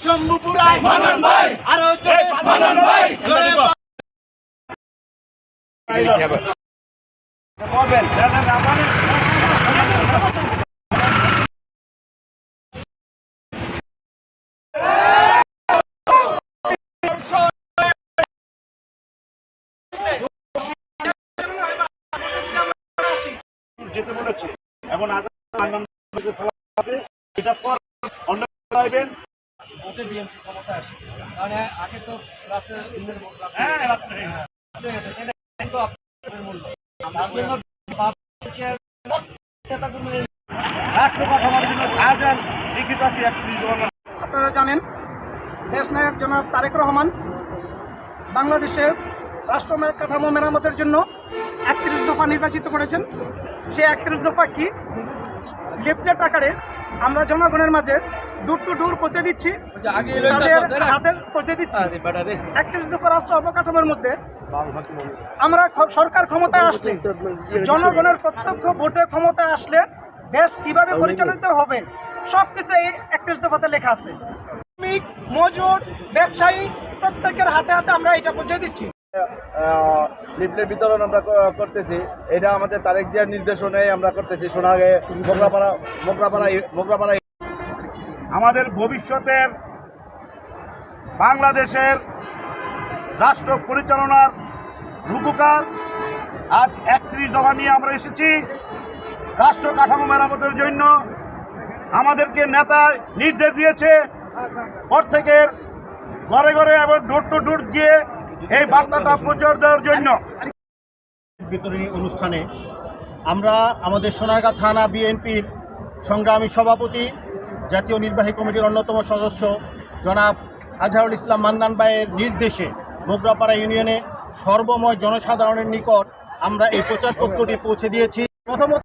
শম্ভুপুরায় মানন ভাই আরো মানন ভাই যেতে বলেছে এখন আছে এটা পর অন্য পাইবেন ওতে বিএনপি ক্ষমতা আসে কারণ আগে তো রাতে দিনের হ্যাঁ রাতে কিন্তু আপনাদের মূল্য তার জন্য আপনারা জানেন দেশনায়ক জনাব তারেক রহমান বাংলাদেশের রাষ্ট্র কাঠামো মেরামতের জন্য ৩১ দফা নির্বাচিত করেছেন। সেই ৩১ দফা কি লিফলেট আকারে আমরা জনগণের মাঝে দূর টু দূর পৌঁছে দিচ্ছি, হাতে পৌঁছে দিচ্ছি। ৩১ দফা রাষ্ট্র অবকাঠামোর মধ্যে আমরা সরকার ক্ষমতায় আসলে, জনগণের প্রত্যক্ষ ভোটে ক্ষমতায় আসলে দেশ কিভাবে পরিচালিত হবে সব কিছু এই ৩১ দফাতে লেখা আছে। শ্রমিক, মজুর, ব্যবসায়ী প্রত্যেকের হাতে হাতে আমরা এটা পৌঁছে দিচ্ছি। লিফলেট বিতরণ আমরা করতেছি, এটা আমাদের তারেক জিয়ার নির্দেশনায় আমরা করতেছি। সোনাগে মোগরাপাড়া আমাদের ভবিষ্যতের বাংলাদেশের রাষ্ট্র পরিচালনার রূপকার আজ ৩১ দফা নিয়ে আমরা এসেছি। রাষ্ট্র কাঠামো মেরামতের জন্য আমাদেরকে নেতা নির্দেশ দিয়েছে প্রত্যেকের ঘরে ঘরে এবং ডোর টু ডোর গিয়ে এই বার্তাটা প্রচার দেওয়ার জন্য। বিতরণী অনুষ্ঠানে আমরা আমাদের সোনারগাঁ থানা বিএনপির সংগ্রামী সভাপতি, জাতীয় নির্বাহী কমিটির অন্যতম সদস্য জনাব আজহারুল ইসলাম মান্নান ভাইয়ের নির্দেশে মোগরাপাড়া ইউনিয়নে সর্বময় জনসাধারণের নিকট আমরা এই প্রচারপত্রটি পৌঁছে দিয়েছি। প্রথমত